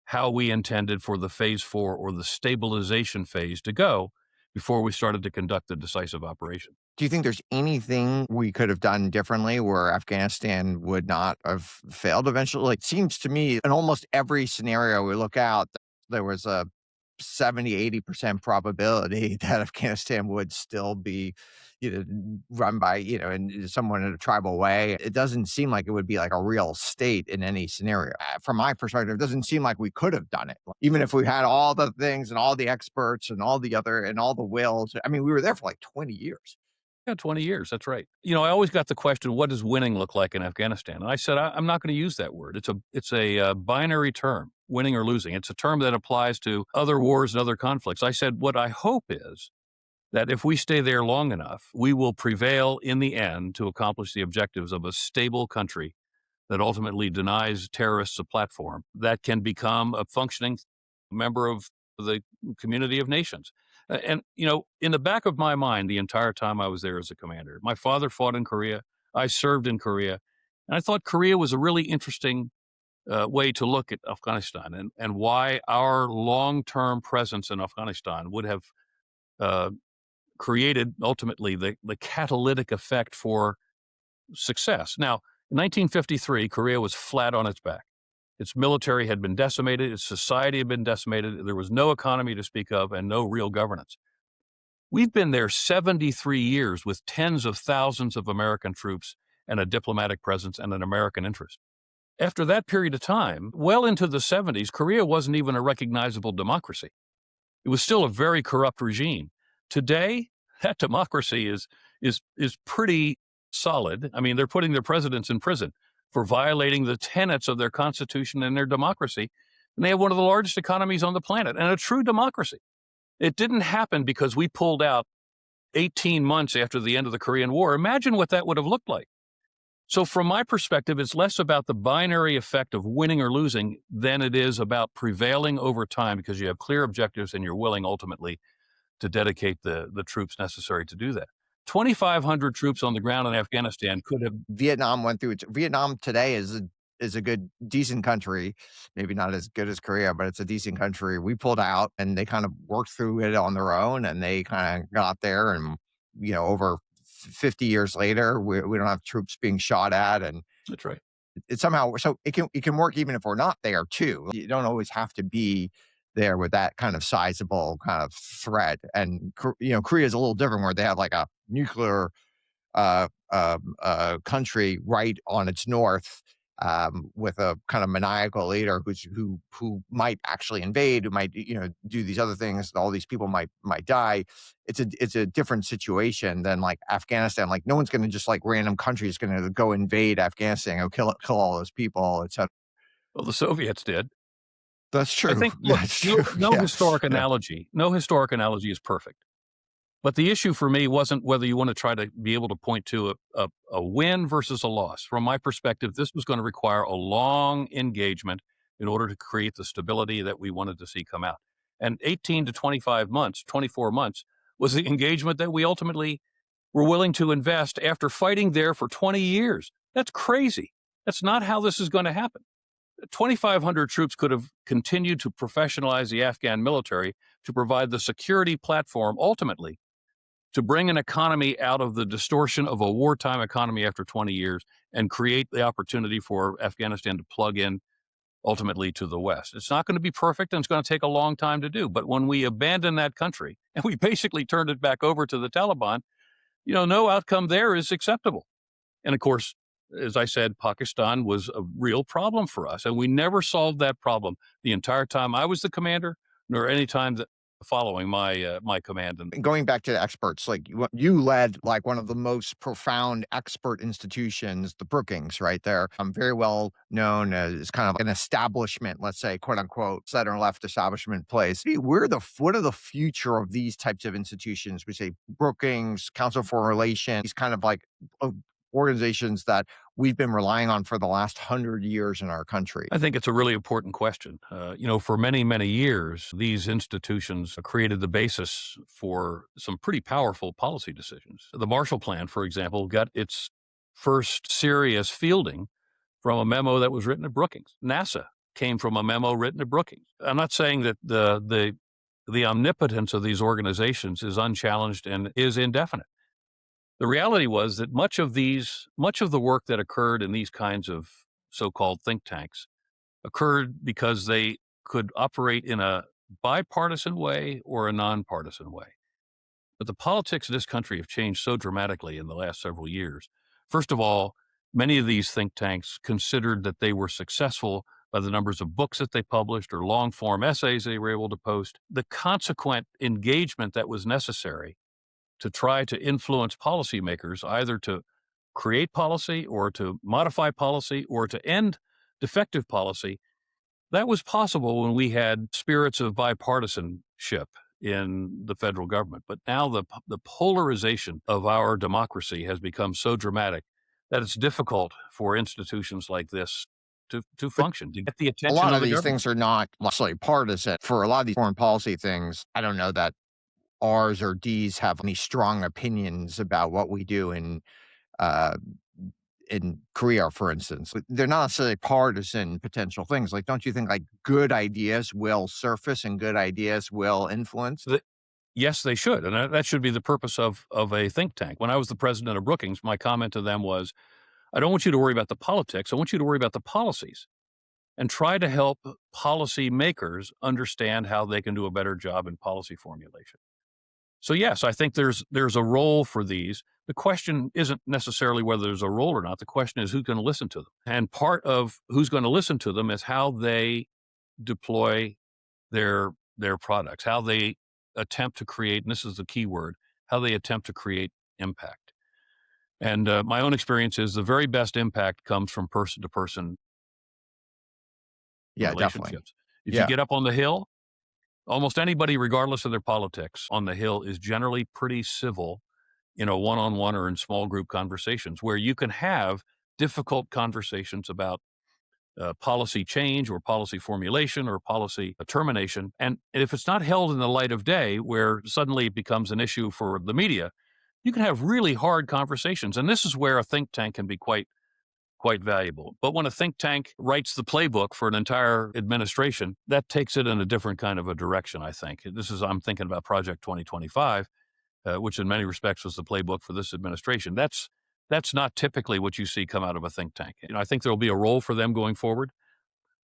how we intended for the phase 4 or the stabilization phase to go before we started to conduct the decisive operation. Do you think there's anything we could have done differently where Afghanistan would not have failed eventually? It seems to me in almost every scenario we look out, there was a 70-80% probability that Afghanistan would still be, run by, in someone in a tribal way. It doesn't seem like it would be like a real state in any scenario. From my perspective, it doesn't seem like we could have done it. Even if we had all the things and all the experts and all the wills. I mean, we were there for like 20 years. Yeah, 20 years. That's right. I always got the question, what does winning look like in Afghanistan? And I said, I'm not going to use that word. It's a binary term, winning or losing. It's a term that applies to other wars and other conflicts. I said, what I hope is that if we stay there long enough, we will prevail in the end to accomplish the objectives of a stable country that ultimately denies terrorists a platform that can become a functioning member of the community of nations. And, in the back of my mind, the entire time I was there as a commander, my father fought in Korea. I served in Korea. And I thought Korea was a really interesting way to look at Afghanistan and why our long-term presence in Afghanistan would have created ultimately the catalytic effect for success. Now, in 1953, Korea was flat on its back. Its military had been decimated. Its society had been decimated. There was no economy to speak of and no real governance. We've been there 73 years with tens of thousands of American troops and a diplomatic presence and an American interest. After that period of time, well into the 70s, Korea wasn't even a recognizable democracy. It was still a very corrupt regime. Today, that democracy is pretty solid. I mean, they're putting their presidents in prison for violating the tenets of their constitution and their democracy. And they have one of the largest economies on the planet and a true democracy. It didn't happen because we pulled out 18 months after the end of the Korean War. Imagine what that would have looked like. So from my perspective, it's less about the binary effect of winning or losing than it is about prevailing over time because you have clear objectives and you're willing ultimately to dedicate the troops necessary to do that. 2,500 troops on the ground in Afghanistan could have. Vietnam today is a good, decent country. Maybe not as good as Korea, but it's a decent country. We pulled out and they kind of worked through it on their own and they kind of got there and, over 50 years later, we don't have troops being shot at. And That's right. it's somehow, so it can work even if we're not there too. You don't always have to be there with that kind of sizable kind of threat. And, Korea is a little different where they have like a nuclear country right on its north with a kind of maniacal leader who might actually invade, who might do these other things. All these people might die. It's a different situation than like Afghanistan. Like no one's going to just like random country is going to go invade Afghanistan and kill all those people, etc. Well, the Soviets did. That's true. I think, look, That's true. no Yeah. historic Yeah. analogy, no historic analogy is perfect. But the issue for me wasn't whether you want to try to be able to point to a win versus a loss. From my perspective, this was going to require a long engagement in order to create the stability that we wanted to see come out. And 18 to 25 months, 24 months was the engagement that we ultimately were willing to invest after fighting there for 20 years. That's crazy. That's not how this is going to happen. 2,500 troops could have continued to professionalize the Afghan military to provide the security platform ultimately to bring an economy out of the distortion of a wartime economy after 20 years and create the opportunity for Afghanistan to plug in ultimately to the West. It's not going to be perfect and it's going to take a long time to do. But when we abandon that country and we basically turned it back over to the Taliban, no outcome there is acceptable. And of course, as I said, Pakistan was a real problem for us, and we never solved that problem the entire time I was the commander, nor any time that following my command. And Going back to the experts, like you led like one of the most profound expert institutions, the Brookings, right there. Very well known as kind of an establishment, let's say, quote unquote, center left establishment place. What are the future of these types of institutions? We say Brookings, Council for Relations, these kind of like uh, organizations that we've been relying on for the last 100 years in our country. I think it's a really important question. For many, many years, these institutions created the basis for some pretty powerful policy decisions. The Marshall Plan, for example, got its first serious fielding from a memo that was written at Brookings. NASA came from a memo written at Brookings. I'm not saying that the omnipotence of these organizations is unchallenged and is indefinite. The reality was that much of the work that occurred in these kinds of so-called think tanks occurred because they could operate in a bipartisan way or a nonpartisan way. But the politics of this country have changed so dramatically in the last several years. First of all, many of these think tanks considered that they were successful by the numbers of books that they published or long form essays they were able to post. The consequent engagement that was necessary to try to influence policymakers, either to create policy or to modify policy or to end defective policy, that was possible when we had spirits of bipartisanship in the federal government. But now the polarization of our democracy has become so dramatic that it's difficult for institutions like this to function, to get the A attention lot of of the these government. things are not necessarily partisan. For a lot of these foreign policy things, I don't know that R's or D's have any strong opinions about what we do uh, in Korea, for instance. They're not necessarily partisan potential things. Like, don't you think like good ideas will surface and good ideas will influence? The- yes, they should, and that should be the purpose of a think tank. When I was the president of Brookings, my comment to them was, I don't want you to worry about the politics. I want you to worry about the policies and try to help policy makers understand how they can do a better job in policy formulation. So yes, I think there's a role for these. The question isn't necessarily whether there's a role or not. The question is who's going to listen to them. And part of who's going to listen to them is how they deploy their products, how they attempt to create, and this is the key word, how they attempt to create impact. And my own experience is the very best impact comes from person to person Yeah, definitely. relationships. If you Yeah. get up on the Hill, almost anybody, regardless of their politics, on the Hill is generally pretty civil in a one-on-one or in small group conversations where you can have difficult conversations about policy change or policy formulation or policy termination. And if it's not held in the light of day, where suddenly it becomes an issue for the media, you can have really hard conversations. And this is where a think tank can be quite valuable. But when a think tank writes the playbook for an entire administration, that takes it in a different kind of a direction, I think. I'm thinking about Project 2025, which in many respects was the playbook for this administration. That's not typically what you see come out of a think tank. I think there will be a role for them going forward.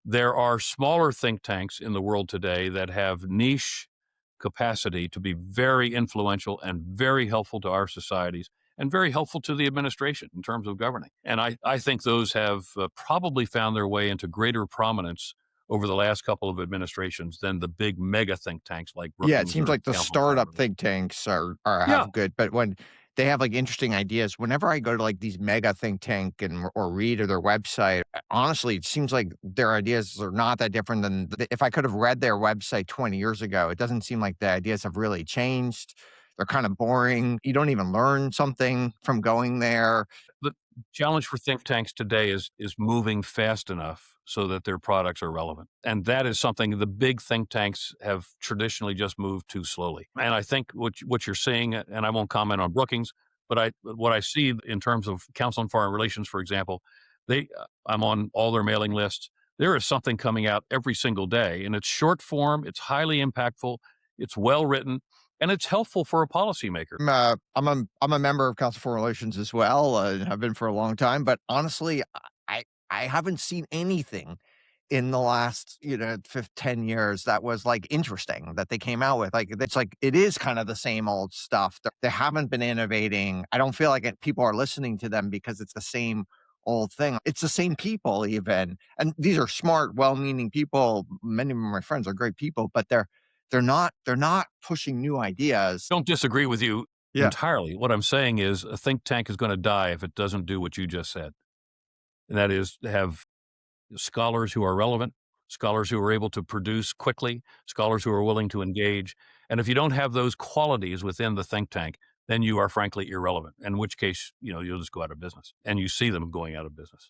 There are smaller think tanks in the world today that have niche capacity to be very influential and very helpful to our societies and very helpful to the administration in terms of governing. And I think those have probably found their way into greater prominence over the last couple of administrations than the big mega think tanks like Yeah, it Brookings seems or like the Council on Foreign startup Relations. think tanks are Yeah, have good, but when they have like interesting ideas, whenever I go to like these mega think tank and or read or their website, honestly, it seems like their ideas are not that different than if I could have read their website 20 years ago. It doesn't seem like the ideas have really changed. They're kind of boring. You don't even learn something from going there. the challenge for think tanks today is moving fast enough so that their products are relevant. And that is something the big think tanks have traditionally just moved too slowly. And I think what you're seeing, and I won't comment on Brookings, but what I see in terms of Council on Foreign Relations, for example, I'm on all their mailing lists. There is something coming out every single day, and it's short form, it's highly impactful, it's well written, and it's helpful for a policymaker. I'm a member of Council for Relations as well, and have been for a long time. But honestly, I haven't seen anything in the last 10 years that was like interesting that they came out with. Like it's like it is kind of the same old stuff. They haven't been innovating. I don't feel like people are listening to them because it's the same old thing. It's the same people even, and these are smart, well-meaning people. Many of my friends are great people, but they're not pushing new ideas. Don't disagree with you Yeah. entirely. What I'm saying is a think tank is going to die if it doesn't do what you just said. And that is to have scholars who are relevant, scholars who are able to produce quickly, scholars who are willing to engage. And if you don't have those qualities within the think tank, then you are frankly irrelevant, in which case, you'll just go out of business. And you see them going out of business.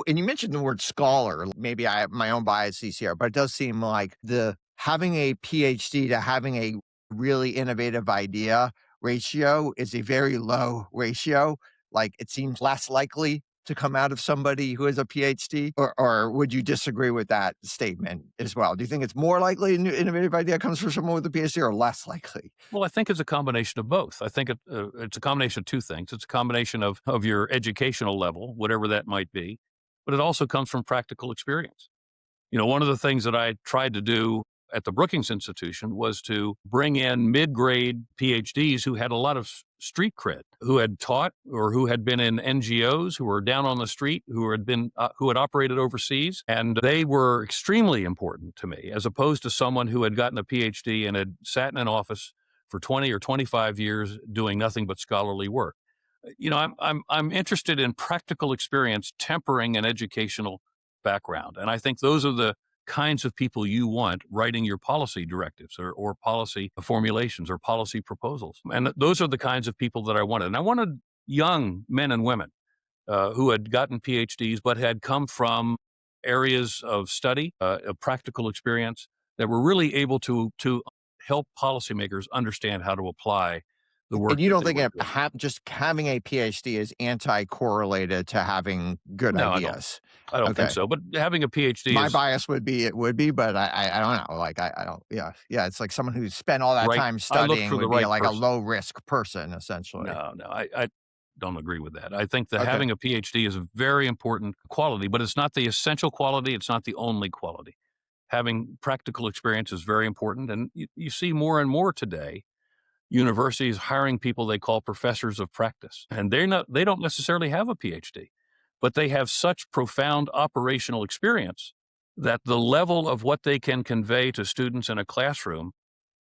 And you mentioned the word scholar. Maybe I have my own biases here, but it does seem like the having a PhD to having a really innovative idea ratio is a very low ratio. Like it seems less likely to come out of somebody who has a PhD, or would you disagree with that statement as well? Do you think it's more likely an innovative idea comes from someone with a PhD or less likely? Well, I think it's a combination of both. I think it's a combination of two things. It's a combination of your educational level, whatever that might be, but it also comes from practical experience. One of the things that I tried to do at the Brookings Institution was to bring in mid-grade PhDs who had a lot of street cred, who had taught or who had been in NGOs, who were down on the street, who had operated overseas, and they were extremely important to me, as opposed to someone who had gotten a PhD and had sat in an office for 20 or 25 years doing nothing but scholarly work. I'm interested in practical experience tempering an educational background, and I think those are the kinds of people you want writing your policy directives or policy formulations or policy proposals. And those are the kinds of people that I wanted. And I wanted young men and women who had gotten PhDs but had come from areas of study, of practical experience that were really able to help policymakers understand how to apply the work And you that don't they think were doing. just having a PhD is anti-correlated to having good No, I don't. ideas? I don't think Okay. so. But having a PhD My is bias would be it would be, but I don't know, like, I don't yeah, it's like someone who's spent all that right. time I look studying for the would be right like a person. low-risk person, essentially. No, I don't agree with that. I think that Okay. having a PhD is a very important quality, but it's not the essential quality. It's not the only quality. Having practical experience is very important. And you see more and more today universities hiring people they call professors of practice. And they don't necessarily have a PhD, but they have such profound operational experience that the level of what they can convey to students in a classroom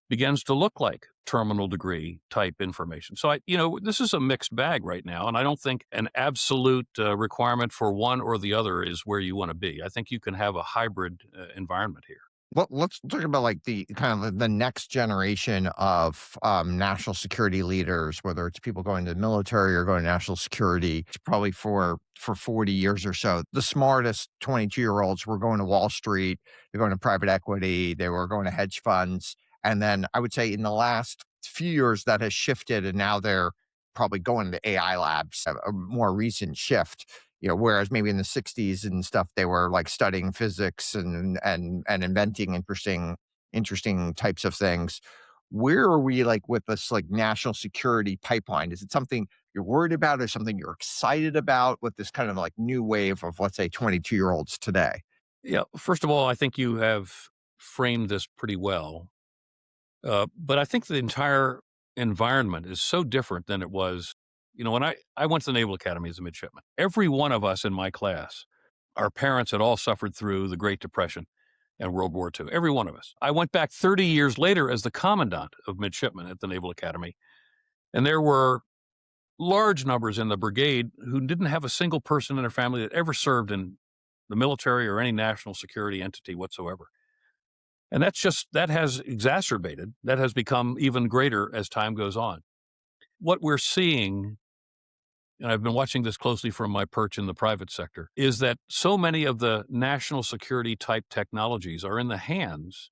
begins to look like terminal degree type information. So this is a mixed bag right now, and I don't think an absolute requirement for one or the other is where you want to be. I think you can have a hybrid environment here. Well, let's talk about like the kind of the next generation of national security leaders, whether it's people going to the military or going to national security. It's probably for 40 years or so. The smartest 22-year-olds were going to Wall Street, they're going to private equity, they were going to hedge funds. And then I would say in the last few years that has shifted, and now they're probably going to AI labs, a more recent shift. Whereas maybe in the 60s and stuff, they were like studying physics and inventing interesting types of things. Where are we like with this like national security pipeline? Is it something you're worried about or something you're excited about with this kind of like new wave of, let's say, 22-year-olds today? Yeah, first of all, I think you have framed this pretty well. But I think the entire environment is so different than it was. When I went to the Naval Academy as a midshipman, every one of us in my class, our parents had all suffered through the Great Depression and World War II. Every one of us. I went back 30 years later as the commandant of midshipmen at the Naval Academy, and there were large numbers in the brigade who didn't have a single person in their family that ever served in the military or any national security entity whatsoever. And that has exacerbated, that has become even greater as time goes on. What we're seeing, and I've been watching this closely from my perch in the private sector, is that so many of the national security type technologies are in the hands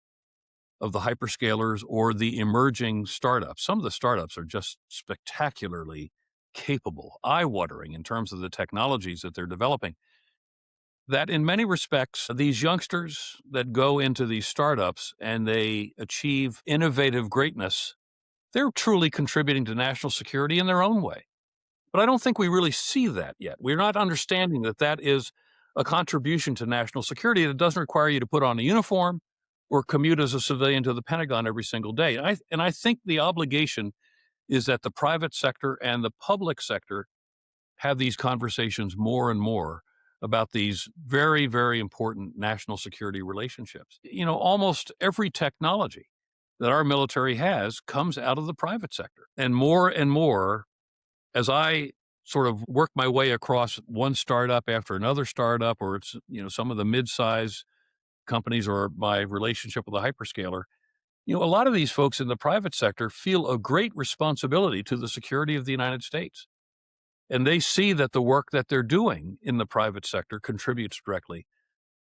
of the hyperscalers or the emerging startups. Some of the startups are just spectacularly capable, eye-watering in terms of the technologies that they're developing. That in many respects, these youngsters that go into these startups and they achieve innovative greatness, they're truly contributing to national security in their own way. But I don't think we really see that yet. We're not understanding that that is a contribution to national security that doesn't require you to put on a uniform or commute as a civilian to the Pentagon every single day. And I think the obligation is that the private sector and the public sector have these conversations more and more about these very, very important national security relationships. Almost every technology that our military has comes out of the private sector. And more, as I sort of work my way across one startup after another startup, or it's, some of the mid-size companies or my relationship with a hyperscaler, a lot of these folks in the private sector feel a great responsibility to the security of the United States. And they see that the work that they're doing in the private sector contributes directly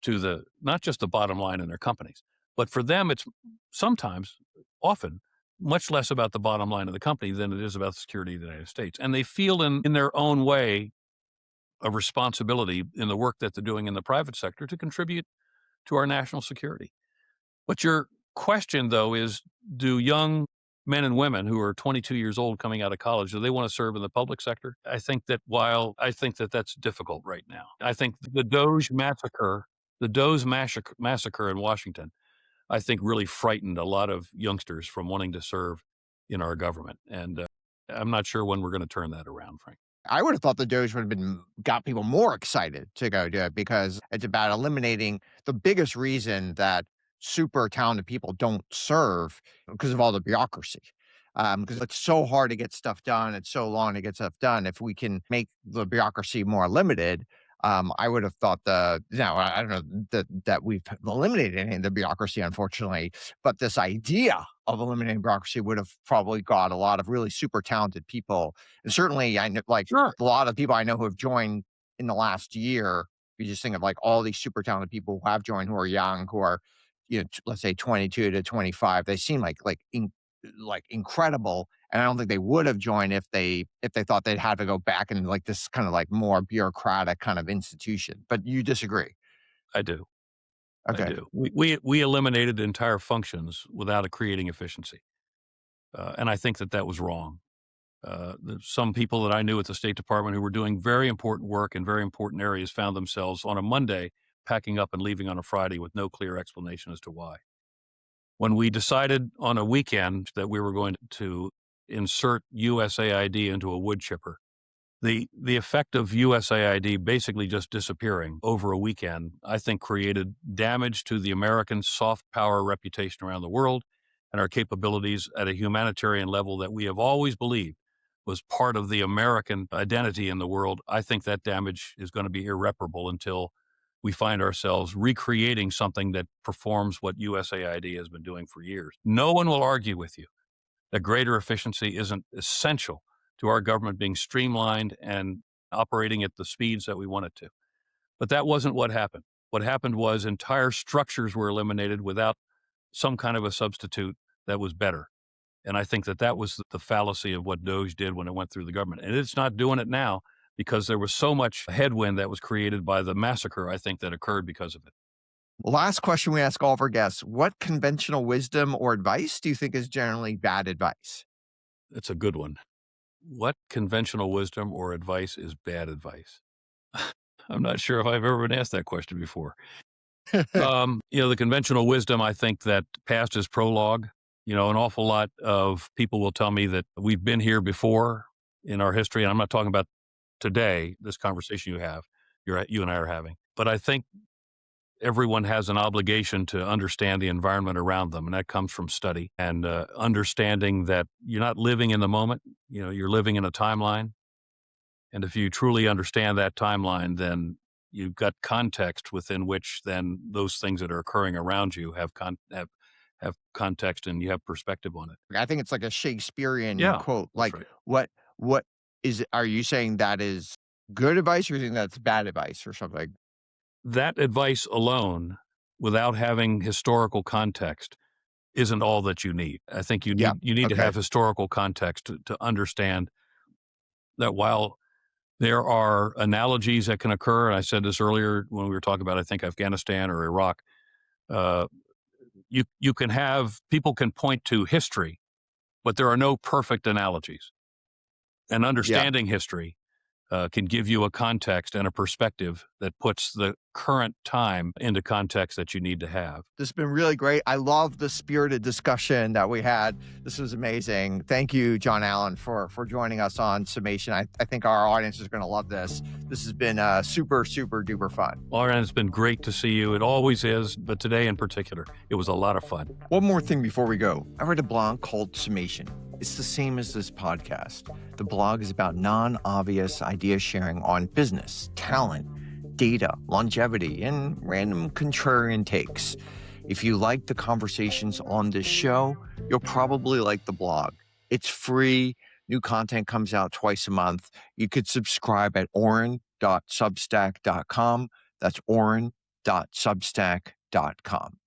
to not just the bottom line in their companies, but for them, it's often, much less about the bottom line of the company than it is about the security of the United States. And they feel in their own way a responsibility in the work that they're doing in the private sector to contribute to our national security. But your question, though, is, do young men and women who are 22 years old coming out of college, do they want to serve in the public sector? I think that that's difficult right now. I think the Doge massacre in Washington, I think really frightened a lot of youngsters from wanting to serve in our government. And I'm not sure when we're going to turn that around, Frank. I would have thought the Doge would have got people more excited to go do it because it's about eliminating the biggest reason that super talented people don't serve because of all the bureaucracy. Because it's so hard to get stuff done, it's so long to get stuff done. If we can make the bureaucracy more limited, I would have thought I don't know that we've eliminated any of the bureaucracy, unfortunately, but this idea of eliminating bureaucracy would have probably got a lot of really super talented people. And certainly I know, like, Sure. a lot of people I know who have joined in the last year. You just think of like all these super talented people who have joined, who are young, who are, let's say 22 to 25. They seem like incredible. And I don't think they would have joined if they thought they'd have to go back and like this kind of like more bureaucratic kind of institution. But you disagree? I do. I Okay. do. We eliminated entire functions without creating efficiency. And I think that was wrong. Some people that I knew at the State Department who were doing very important work in very important areas found themselves on a Monday packing up and leaving on a Friday with no clear explanation as to why. When we decided on a weekend that we were going to insert USAID into a wood chipper, the effect of USAID basically just disappearing over a weekend, I think, created damage to the American soft power reputation around the world and our capabilities at a humanitarian level that we have always believed was part of the American identity in the world. I think that damage is going to be irreparable until we find ourselves recreating something that performs what USAID has been doing for years. No one will argue with you that greater efficiency isn't essential to our government being streamlined and operating at the speeds that we want it to. But that wasn't what happened. What happened was entire structures were eliminated without some kind of a substitute that was better. And I think that was the fallacy of what Doge did when it went through the government. And it's not doing it now because there was so much headwind that was created by the massacre, I think, that occurred because of it. Last question we ask all of our guests: what conventional wisdom or advice do you think is generally bad advice? It's a good one. What conventional wisdom or advice is bad advice? I'm not sure if I've ever been asked that question before. The conventional wisdom, I think that past is prologue. An awful lot of people will tell me that we've been here before in our history. And I'm not talking about today, this conversation you and I are having. But I think everyone has an obligation to understand the environment around them. And that comes from study and understanding that you're not living in the moment. You're living in a timeline. And if you truly understand that timeline, then you've got context within which then those things that are occurring around you have context and you have perspective on it. I think it's like a Shakespearean Yeah, quote. that's Like, right. what are you saying that is good advice, or you think that's bad advice or something? That advice alone, without having historical context, isn't all that you need. I think you Yeah. need to Okay. have historical context to understand that while there are analogies that can occur, and I said this earlier when we were talking about, I think, Afghanistan or Iraq, uh, you can have, people can point to history, but there are no perfect analogies. And Yeah. understanding history can give you a context and a perspective that puts the current time into context that you need to have. This has been really great. I love the spirited discussion that we had. This was amazing. Thank you, John Allen, for joining us on Summation. I think our audience is going to love this. This has been super, super duper fun. Auren, it's been great to see you. It always is, but today in particular, it was a lot of fun. One more thing before we go. I read a blog called Summation. It's the same as this podcast. The blog is about non-obvious idea sharing on business, talent, data, longevity, and random contrarian takes. If you like the conversations on this show, you'll probably like the blog. It's free. New content comes out twice a month. You could subscribe at auren.substack.com. That's auren.substack.com.